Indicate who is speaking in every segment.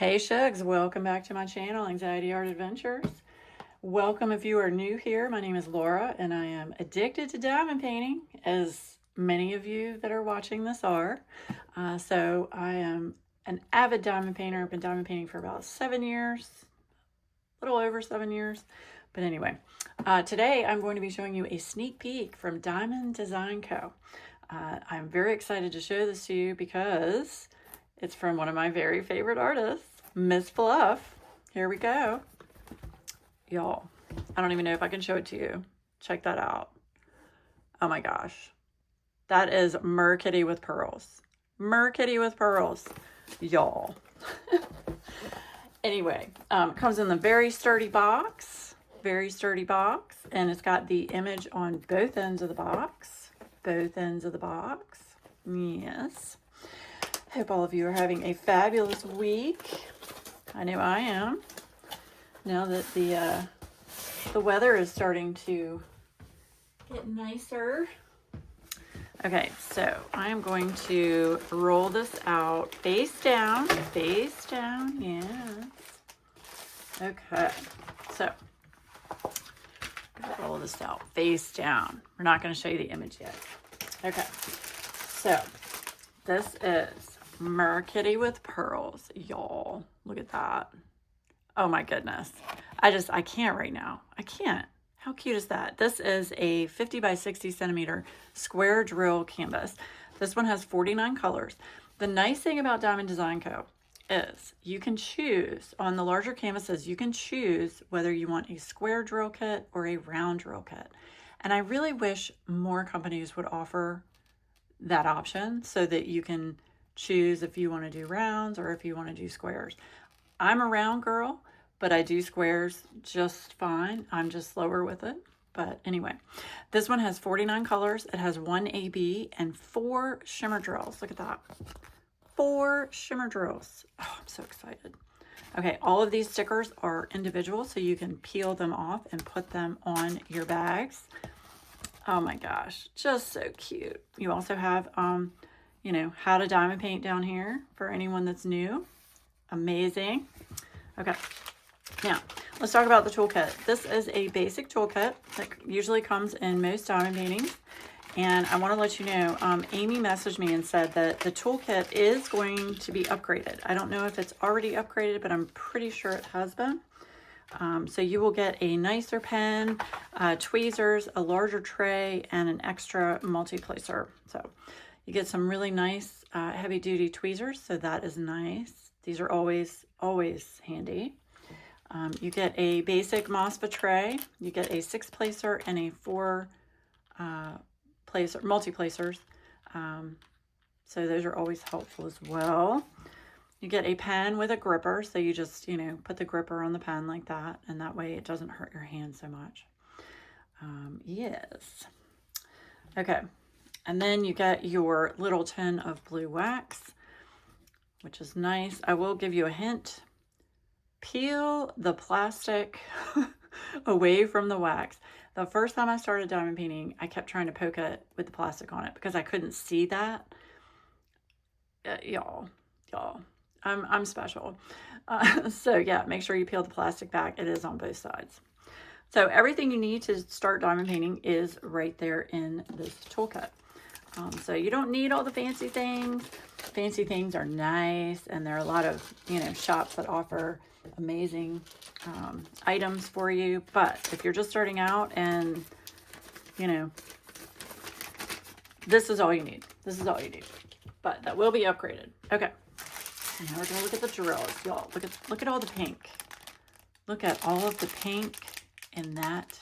Speaker 1: Hey Shugs, welcome back to my channel, Anxiety Art Adventures. Welcome if you are new here. My name is Laura and I am addicted to diamond painting, as many of you that are watching this are. So I am an avid diamond painter. I've been diamond painting for about 7 years, a little over 7 years. But anyway, today I'm going to be showing you a sneak peek from Diamond Design Co. I'm very excited to show this to you because it's from one of my very favorite artists, Miss Fluff. Here we go. Y'all, I don't even know if I can show it to you. Check that out. Oh my gosh. That is Merkitten with pearls. Merkitten with pearls. Y'all. Anyway, comes in the very sturdy box. Very sturdy box. And it's got the image on both ends of the box. Both ends of the box. Yes. Hope all of you are having a fabulous week. I know I am. Now that the weather is starting to get nicer. Okay, so I am going to roll this out face down, yes. Okay, so I'm gonna roll this out face down. We're not going to show you the image yet. Okay, so this is Merkitten with pearls, y'all. Look at that. Oh my goodness. I can't right now. I can't. How cute is that? This is a 50 by 60 centimeter square drill canvas. This one has 49 colors. The nice thing about Diamond Design Co. is you can choose, on the larger canvases, you can choose whether you want a square drill kit or a round drill kit. And I really wish more companies would offer that option so that you can choose if you want to do rounds or if you want to do squares. I'm a round girl, but I do squares just fine. I'm just slower with it. But anyway, this one has 49 colors. It has 1 AB and 4 shimmer drills. Look at that. 4 shimmer drills. Oh, I'm so excited. Okay, all of these stickers are individual, so you can peel them off and put them on your bags. Oh my gosh, just so cute. You also have, you know, how to diamond paint down here for anyone that's new. Amazing. Okay, now let's talk about the toolkit. This is a basic toolkit that usually comes in most diamond paintings. And I want to let you know, Amy messaged me and said that the toolkit is going to be upgraded. I don't know if it's already upgraded, but I'm pretty sure it has been. So you will get a nicer pen, tweezers, a larger tray, and an extra multi-placer. So you get some really nice heavy-duty tweezers, so that is nice. These are always handy. You get a basic MOSFET tray. You get a 6-placer and a 4 multi-placers. So those are always helpful as well. You get a pen with a gripper, so you just, you know, put the gripper on the pen like that, and that way it doesn't hurt your hand so much. Yes. Okay, and then you get your little tin of blue wax, which is nice. I will give you a hint. Peel the plastic away from the wax. The first time I started diamond painting, I kept trying to poke it with the plastic on it because I couldn't see that. Y'all. I'm special. So yeah, make sure you peel the plastic back. It is on both sides. So everything you need to start diamond painting is right there in this toolkit. So you don't need all the fancy things. Fancy things are nice, and there are a lot of, you know, shops that offer amazing items for you. But if you're just starting out and, you know, this is all you need. This is all you need. But that will be upgraded. Okay. Now we're gonna look at the drills, y'all. Look at all the pink. Look at all of the pink in that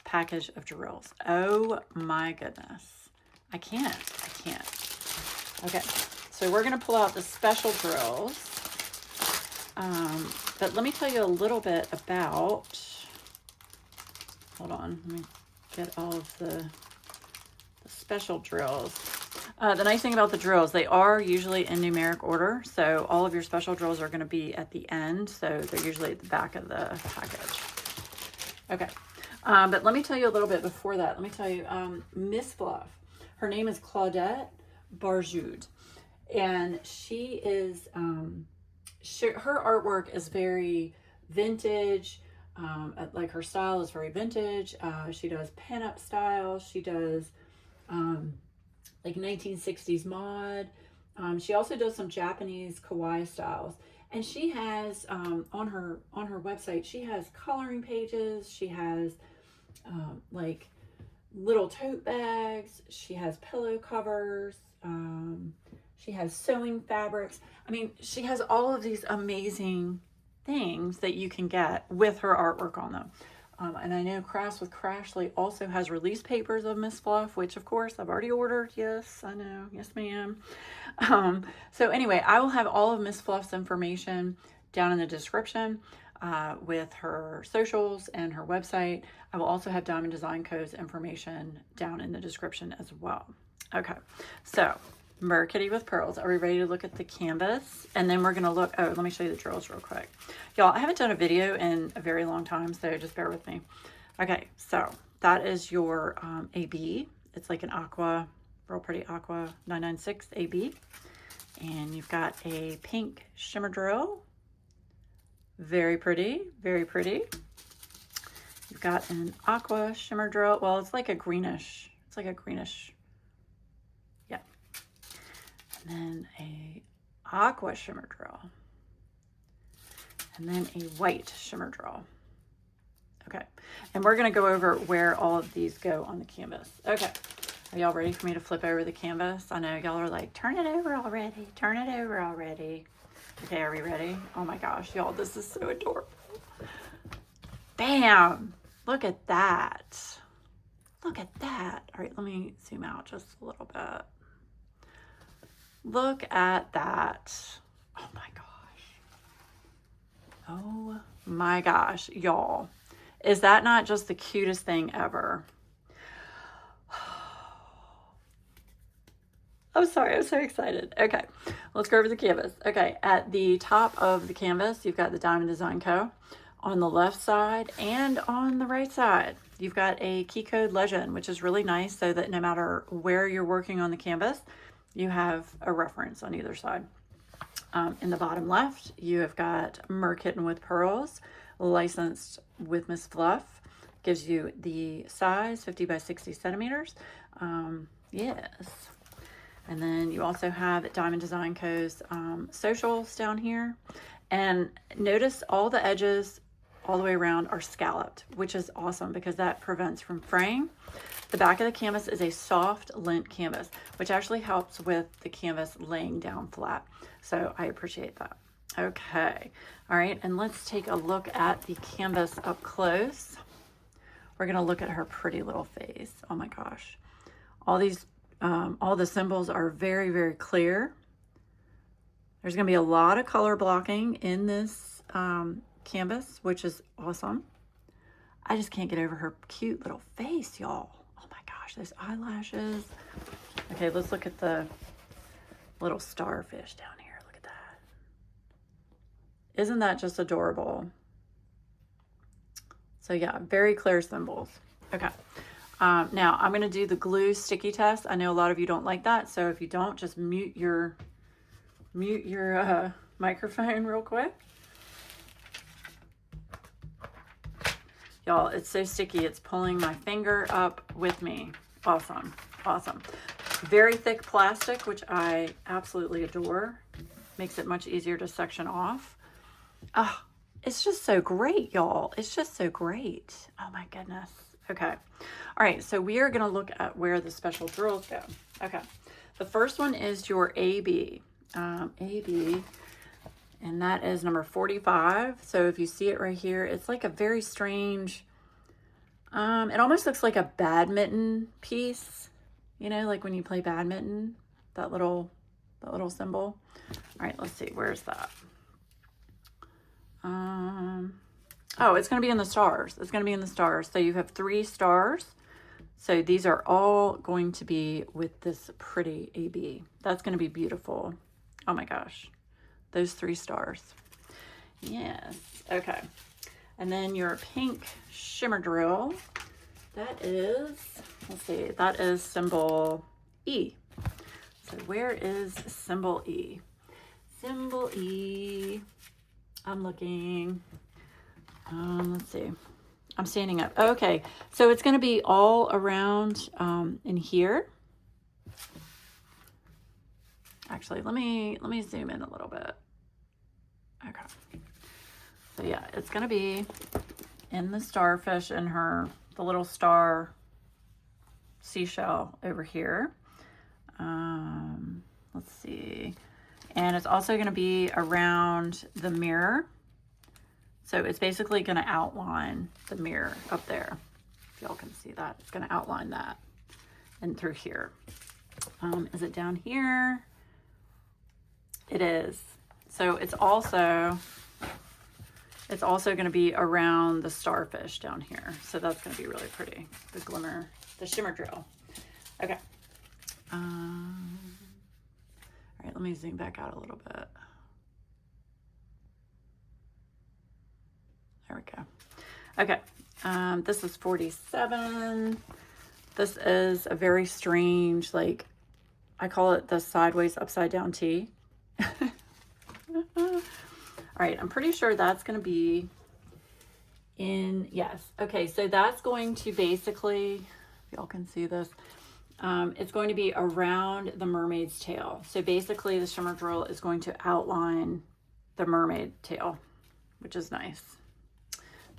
Speaker 1: package of drills. Oh my goodness. I can't. Okay, so we're gonna pull out the special drills. But let me tell you a little bit about, hold on, let me get all of the special drills. The nice thing about the drills, they are usually in numeric order. So all of your special drills are going to be at the end. So they're usually at the back of the package. Okay. But let me tell you a little bit before that. Let me tell you, Miss Fluff, her name is Claudette Barjoud. And she is her artwork is very vintage. Like her style is very vintage. She does pinup style. She does like 1960s mod. She also does some Japanese kawaii styles. And she has on her website, she has coloring pages. She has like little tote bags. She has pillow covers. She has sewing fabrics. I mean, she has all of these amazing things that you can get with her artwork on them. And I know Crafts with Crashly also has release papers of Miss Fluff, which of course I've already ordered. Yes, I know. Yes, ma'am. So anyway, I will have all of Miss Fluff's information down in the description with her socials and her website. I will also have Diamond Design Co's information down in the description as well. Okay, so Merkitten with Pearls. Are we ready to look at the canvas? And then we're going to look, oh, let me show you the drills real quick. Y'all, I haven't done a video in a very long time, so just bear with me. Okay, so that is your AB. It's like an aqua, real pretty aqua 996 AB. And you've got a pink shimmer drill. Very pretty, very pretty. You've got an aqua shimmer drill. Well, it's like a greenish, yeah. And then a aqua shimmer drill. And then a white shimmer drill. Okay, and we're gonna go over where all of these go on the canvas. Okay, are y'all ready for me to flip over the canvas? I know y'all are like, turn it over already, turn it over already. Okay, are we ready? Oh my gosh, y'all, this is so adorable. Bam! Look at that. Look at that. All right, let me zoom out just a little bit. Look at that. Oh my gosh. Oh my gosh, y'all. Is that not just the cutest thing ever? I'm sorry, I'm so excited. Okay, let's go over the canvas. Okay, at the top of the canvas, you've got the Diamond Design Co. On the left side and on the right side, you've got a key code legend, which is really nice so that no matter where you're working on the canvas, you have a reference on either side. In the bottom left, you have got Merkitten with Pearls, licensed with Miss Fluff. Gives you the size, 50 by 60 centimeters. Yes. And then you also have Diamond Design Co.'s socials down here. And notice all the edges all the way around are scalloped, which is awesome because that prevents from fraying. The back of the canvas is a soft lint canvas, which actually helps with the canvas laying down flat. So I appreciate that. Okay. All right. And let's take a look at the canvas up close. We're going to look at her pretty little face. Oh my gosh. All the symbols are very, very clear. There's going to be a lot of color blocking in this canvas, which is awesome. I just can't get over her cute little face, y'all. Oh my gosh, those eyelashes. Okay, let's look at the little starfish down here. Look at that. Isn't that just adorable? So yeah, very clear symbols. Okay. Now I'm going to do the glue sticky test. I know a lot of you don't like that. So if you don't, just mute your microphone real quick. Y'all, it's so sticky. It's pulling my finger up with me. Awesome. Awesome. Very thick plastic, which I absolutely adore. Makes it much easier to section off. Oh, it's just so great, y'all. It's just so great. Oh my goodness. Okay. All right. So we are going to look at where the special drills go. Okay. The first one is your AB. AB, and that is number 45. So if you see it right here, it's like a very strange, it almost looks like a badminton piece, you know, like when you play badminton, that little symbol. All right, let's see, where's that? Oh, it's going to be in the stars. It's going to be in the stars. So you have 3 stars. So these are all going to be with this pretty AB. That's going to be beautiful. Oh my gosh, those 3 stars. Yes, okay. And then your pink shimmer drill, that is, let's see, that is symbol E. So where is symbol E? Symbol E, I'm looking. Let's see. I'm standing up. Okay, so it's going to be all around in here. Actually, let me zoom in a little bit. Okay. So yeah, it's going to be in the starfish and the little star seashell over here. Let's see. And it's also going to be around the mirror. So it's basically going to outline the mirror up there. If y'all can see that, it's going to outline that and through here. Is it down here? It is. So it's also going to be around the starfish down here. So that's going to be really pretty. The shimmer drill. Okay. All right, let me zoom back out a little bit. There we go. Okay, this is 47. This is a very strange, like, I call it the sideways upside down T. All right, I'm pretty sure that's going to be in, yes. Okay, so that's going to basically, if y'all can see this, it's going to be around the mermaid's tail. So basically the shimmer drill is going to outline the mermaid tail, which is nice.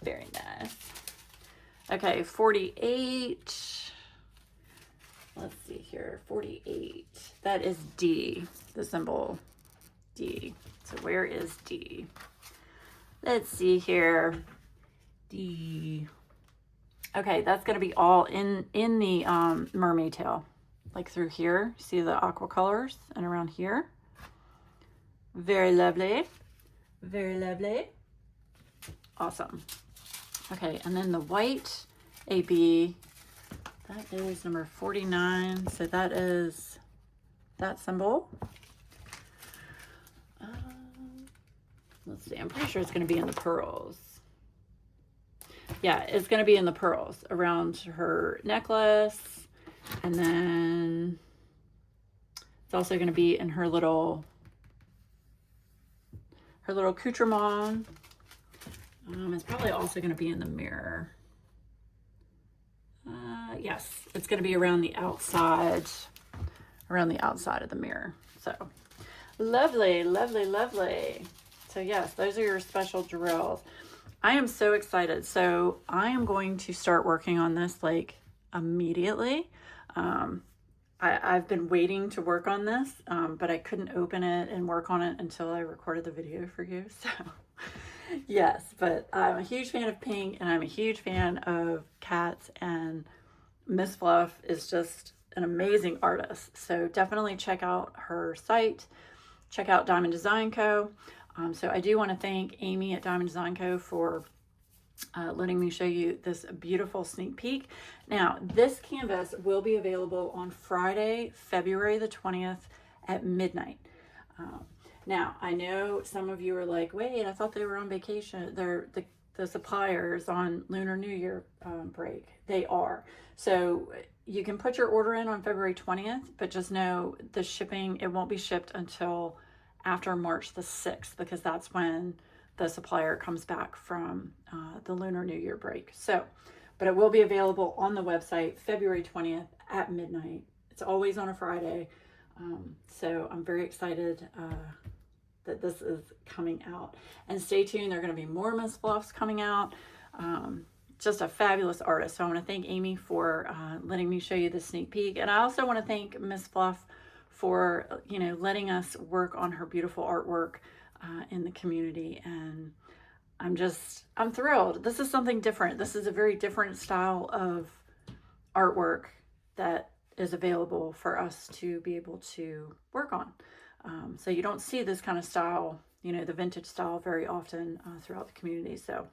Speaker 1: Very nice. Okay, 48. Let's see here, 48. That is D, the symbol D. So where is D? Let's see here. D. Okay, that's going to be all in the mermaid tail, like through here. See the aqua colors and around here. Very lovely. Very lovely. Awesome. Okay, and then the white AB, that is number 49. So that is that symbol. Let's see, I'm pretty sure it's going to be in the pearls. Yeah, it's going to be in the pearls around her necklace. And then it's also going to be in her little accoutrement. It's probably also going to be in the mirror. Yes, it's going to be around the outside of the mirror. So lovely, lovely, lovely. So yes, those are your special drills. I am so excited. So I am going to start working on this like immediately. I've been waiting to work on this, but I couldn't open it and work on it until I recorded the video for you. So yes, but I'm a huge fan of pink and I'm a huge fan of cats, and Miss Fluff is just an amazing artist. So definitely check out her site. Check out Diamond Design Co. So I do want to thank Amy at Diamond Design Co. for letting me show you this beautiful sneak peek. Now, this canvas will be available on Friday, February the 20th at midnight. Now, I know some of you are like, wait, I thought they were on vacation. They're the suppliers on Lunar New Year break. They are. So you can put your order in on February 20th, but just know the shipping, it won't be shipped until after March the 6th, because that's when the supplier comes back from the Lunar New Year break. So, but it will be available on the website February 20th at midnight. It's always on a Friday. So I'm very excited that this is coming out. And stay tuned, there are going to be more Miss Fluffs coming out. Just a fabulous artist. So I want to thank Amy for letting me show you the sneak peek. And I also want to thank Miss Fluff for, you know, letting us work on her beautiful artwork in the community. And I'm thrilled. This is something different. This is a very different style of artwork that is available for us to be able to work on. So you don't see this kind of style, you know, the vintage style very often throughout the community. So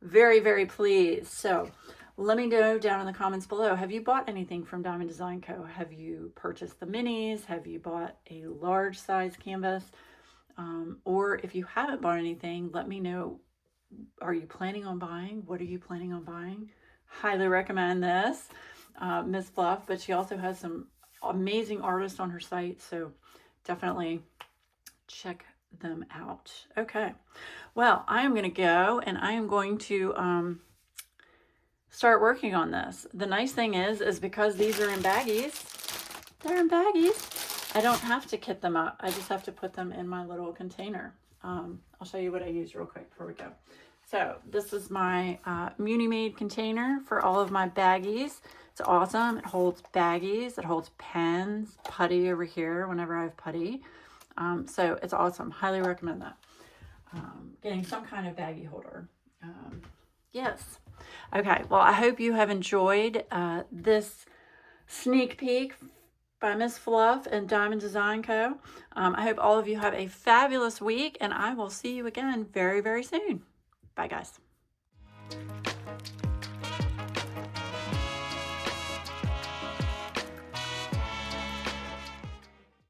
Speaker 1: very, very pleased. So let me know down in the comments below. Have you bought anything from Diamond Design Co? Have you purchased the minis? Have you bought a large size canvas? Or if you haven't bought anything, let me know. Are you planning on buying? What are you planning on buying? Highly recommend this, Miss Fluff, but she also has some amazing artists on her site. So definitely check them out. Okay, well, I am going to go and I am going to start working on this. The nice thing is because these are in baggies, they're in baggies, I don't have to kit them up. I just have to put them in my little container. I'll show you what I use real quick before we go. So this is my Muni-Made container for all of my baggies. It's awesome. It holds baggies. It holds pens, putty over here whenever I have putty. So it's awesome. Highly recommend that. Getting some kind of baggie holder. Yes. Okay. Well, I hope you have enjoyed this sneak peek by Miss Fluff and Diamond Design Co. I hope all of you have a fabulous week, and I will see you again very, very soon.